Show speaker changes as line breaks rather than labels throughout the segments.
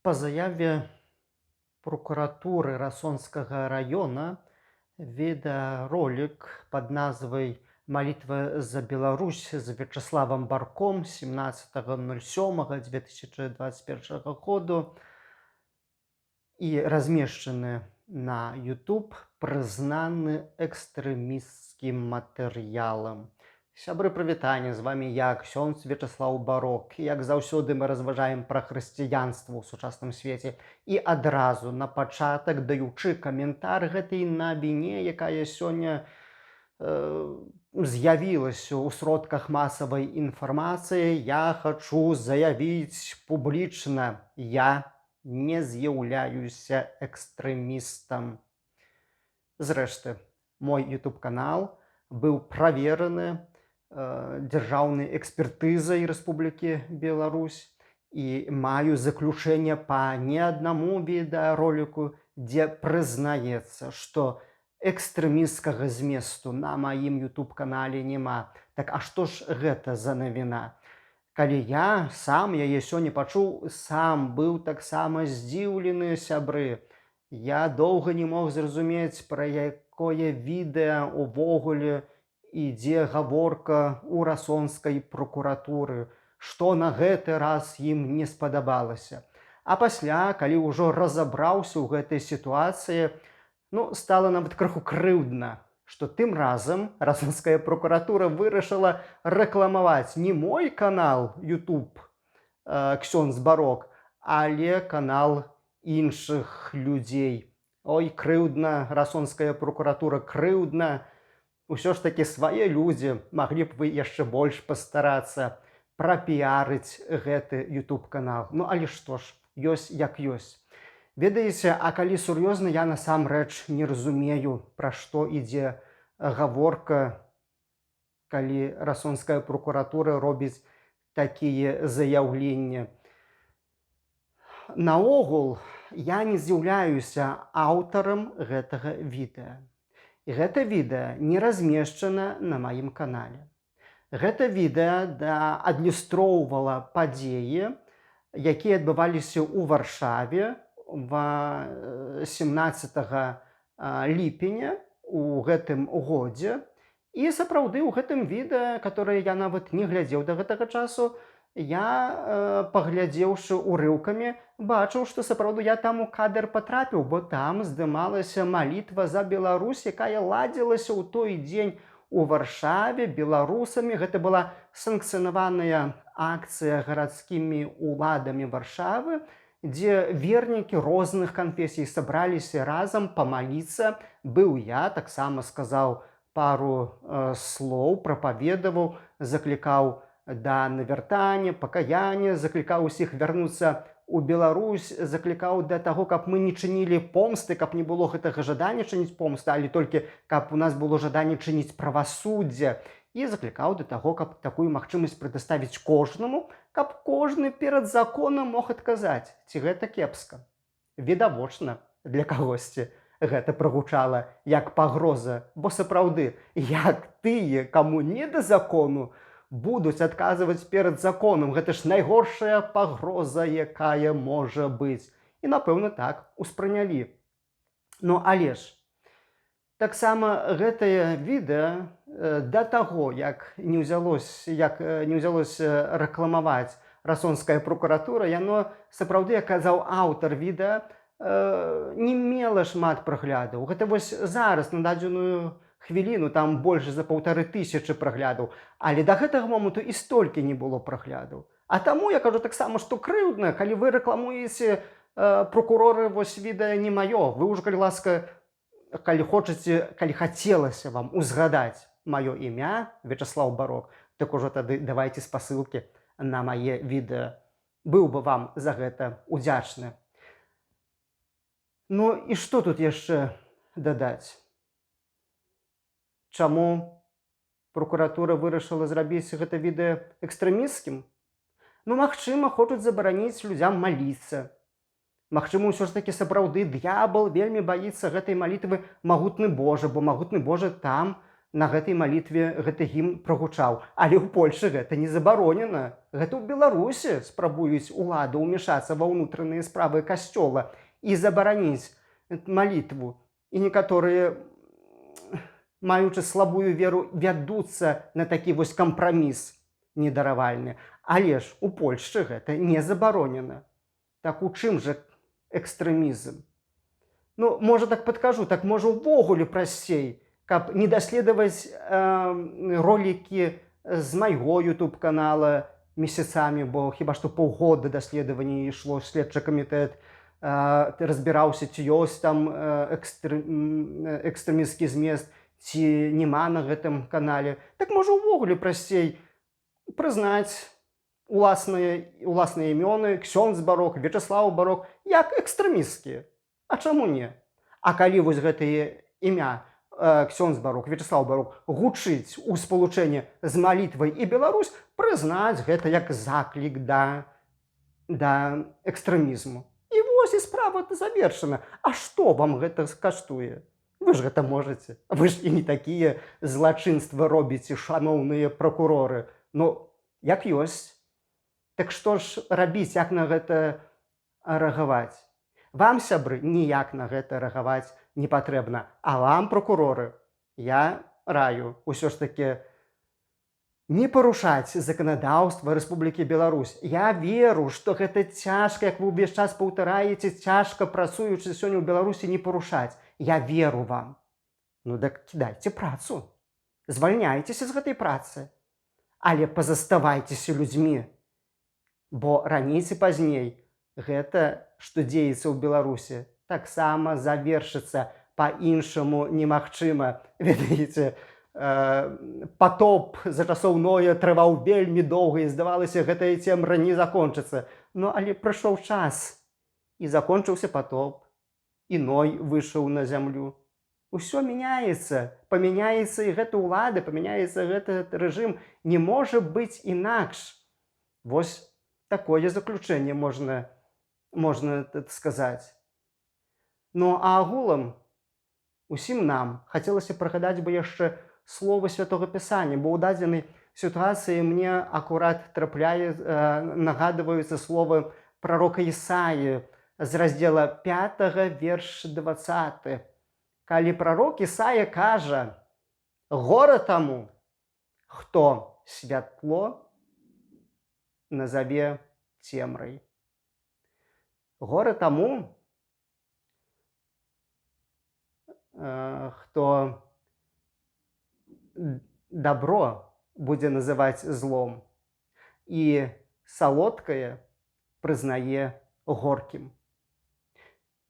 По заяве прокуратуры Расонского района видеоролик под назвой «Молитва за Беларусь» с Вячеславом Барком 17.07.2021 года и размещены на YouTube, признаны экстремистским материалом. Сябры прывітання, з вами я, ксёндз Вячеслав Барок. Як заўсёды мы разважаем пра хрысціянства ў сучасным свеце. І адразу на пачатак даючы каментар гэтай навіне, якая сёння з'явілася ў сродках масавай інфармацыі, я хачу заявіць публічна: я не з'яўляюся экстрэмістам. Зрэшты, мой YouTube-канал быў правераны дзяржаўнай экспертызай Рэспублікі Беларусь і маю заключэнне па не аднаму відэароліку, дзе прызнаецца, што экстрэмісцкага зместу на маім YouTube-канале няма. Так а што ж гэта за навіна? Калі я сам яе сёння пачуў, сам быў таксама здзіўлены, сябры. Я доўга не мог зразумець, пра якое відэа увогуле ідзе гаворка ў расонскай прокуратуры, што на гэты раз ім не спадабалася. А пасля, калі ўжо разабраўся ў гэтай сітуацыі, стала нават крыху крыўдна, што тым разам расонская прокуратура вырашыла рэкламаваць не мой канал YouTube «Ксёндз Барок», але канал іншых людзей. Ой, крыўдна, расонская прокуратура, крыўдна. Усё ж такі свае людзі, маглі б вы яшчэ больш пастарацца прапіярыць гэты YouTube-канал. Але што ж, ёсць як ёсць. Ведаеце, а калі сур'ёзна, я насамрэч не разумею, пра што ідзе гаворка, калі расонская прокуратура робіць такія заяўленні. Наогул, я не з'яўляюся аўтарам гэтага відэа. І гэта відэа не размешчана на маім канале. Гэта відэа адлюстроўвала падзеі, якія адбываліся ў Варшаве 17 ліпеня у гэтым годзе. І сапраўды ў гэтым відэа, которое я нават не глядзеў да гэтага часу, я, паглядзеўшы урыўкамі, бачыў, што сапраўды я там у кадр патрапіў, бо там здымалася малітва за Беларусь, якая ладзілася ў той дзень у Варшаве беларусамі. Гэта была санкцыянаваная акцыя гарадскімі ўладамі Варшавы, дзе вернікі розных канфесій сабраліся разам памаліцца. Быў я, таксама сказаў пару слоў, прапаведаваў, заклікаў да навяртання, пакаяння, заклікаў усіх вярнуцца ў Беларусь, заклікаў да таго, каб мы не чынілі помсты, каб не было гэтага жадання чыніць помсты, але толькі каб у нас было жаданне чыніць правасуддзе. І заклікаў да таго, каб такую магчымасць прадаставіць кожнаму, каб кожны перад законам мог адказаць, ці гэта кепска. Відавочна, для кагосьці гэта прагучала як пагроза, бо сапраўды, як тыя, каму не да закону, будуць адказваць перад законам. Гэта ж найгоршая пагроза, якая можа быць. І, напэўна, так успрынялі. Але ж, таксама гэтае відэа да таго, як не ўзялося рэкламаваць расонская прокуратура, яно сапраўды, як казаў аўтар відэа, не мела шмат праглядаў. Гэта вось зараз, на дадзеную хвіліну, там больш за 1500 праглядаў, але да гэтага моманту і столькі не было праглядаў. А таму я кажу таксама, што крыўдна, калі вы рэкламуеце прокуроры, вось відэа не маё. Вы ўжо, калі ласка, калі хацелася вам узгадаць маё імя, Вячеслав Барок, так ужо тады давайце спасылкі на мае відэа. Быў бы вам за гэта удзячны. І што тут яшчэ дадаць? Чаму прокуратура вырашыла зрабіць гэта відэа экстрэмісцкім? Магчыма, хочуць забараніць людзям маліцца. Магчыма, ўсё ж такі сапраўды д'ябал вельмі баіцца гэтай малітвы магутны Божа, бо магутны Божа там на гэтай малітве гэты гімн прагучаў. Але ў Польшы гэта не забаронена. Гэта ў Беларусі спрабуюць улады ўмешацца ва ўнутраныя справы касцёла і забараніць малітву. І некаторыя, маючы слабую веру, вядуцца на такі вось кампраміс недаравальны. Але ж у Польшчы гэта не забаронена. Так у чым жа экстрэмізм? Ну, можа, так падкажу, так можа ўвогуле прасцей, каб не даследаваць ролікі з майго YouTube-канала месяцамі, бо хіба што паўгода даследавання ішло, следчы камітэт разбіраўся, ці ёсць там экстрэмісцкі змест, ці няма на гэтым канале. Так можа ўвогуле прасцей прызнаць уласныя імёны, Ксёндз Барок, Вячеслаў Барок, як экстрэмісцкія. А чаму не? А калі вось гэтае імя Ксёндз Барок, Вячеслаў Барок гучыць у спалучэнні з малітвай і Беларусь, прызнаць гэта як заклік да экстрэмізму. І вось і справа завершана. А што вам гэта каштуе? Вы ж гэта можаце. Вы ж і не такія злачынствы робіце, шаноўныя пракуроры. Ну, як ёсць. Так што ж рабіць, як на гэта рэагаваць? Вам, сябры, ніяк на гэта рэагаваць не патрэбна. А вам, пракуроры, я раю ўсё ж такі не парушаць заканадаўства Рэспублікі Беларусь. Я веру, што гэта цяжка, як вы ўвесь час паўтараеце, цяжка працуючы сёння ў Беларусі, не парушаць. Я веру вам. Ну так кідайце працу. Звальняйцеся з гэтай працы. Але пазаставайцеся людзьмі. Бо раней ці пазней гэта, што дзеецца ў Беларусі, таксама завершыцца па-іншаму немагчыма. Ведаеце, патоп за часоў Ноя трываў вельмі доўга, і здавалася, гэтая цемра не закончыцца. Ну, але прыйшоў час, і закончыўся патоп, і Ной выйшаў на зямлю. Усё мяняецца, памяняецца і гэта ўлада, памяняецца гэты рэжым. Не можа быць інакш. Вось такое заключэнне можна сказаць. Ну, а агулам усім нам хацелася прыгадаць бы яшчэ словы Святога Пісання, бо ў дадзенай сітуацыі мне акурат нагадваюцца словы прарока Ісаі з раздзела 5, верш 20. Калі прарок Ісая кажа: «Гора таму, хто святло назаве цемрай». Гора таму, хто добро будзе называць злом і салодкае прызнае горкім.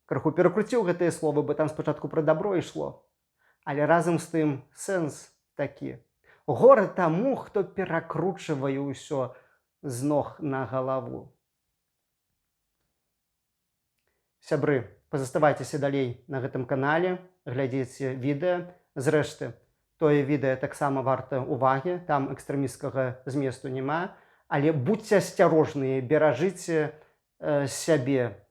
Крыху перакруціў гэтыя словы, бо там спачатку пра дабро ішло. Але разам з тым сэнс такі. Гора таму, хто перакручвае ўсё з ног на галаву. Сябры, пазаставайцеся далей на гэтым канале, глядзіце відэа. Зрэшты, тое відэа таксама варта ўвагі, там экстрэмісцкага зместу няма, але будьце асцярожныя, беражыце сябе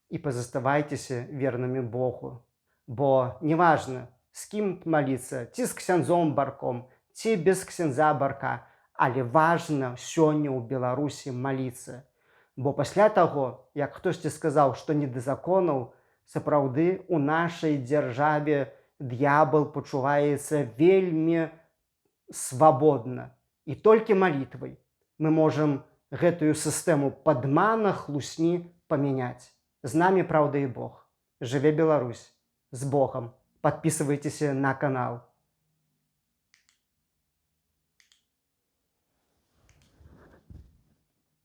і пазаставайцеся вернымі Богу. Бо неважна, з кім маліцца, ці з ксяндзом Барком, ці без ксяндза Барка, але важна сёння ў Беларусі маліцца. Бо пасля таго, як хтосьці сказаў, што не да законаў, сапраўды у нашай дзяржаве д'ябал пачуваецца вельмі свабодна. І толькі малітвай мы можам гэтую сістэму падмана, хлусні памяняць. З намі праўда і Бог. Жыве Беларусь! З Богом! Подписывайтесь на канал.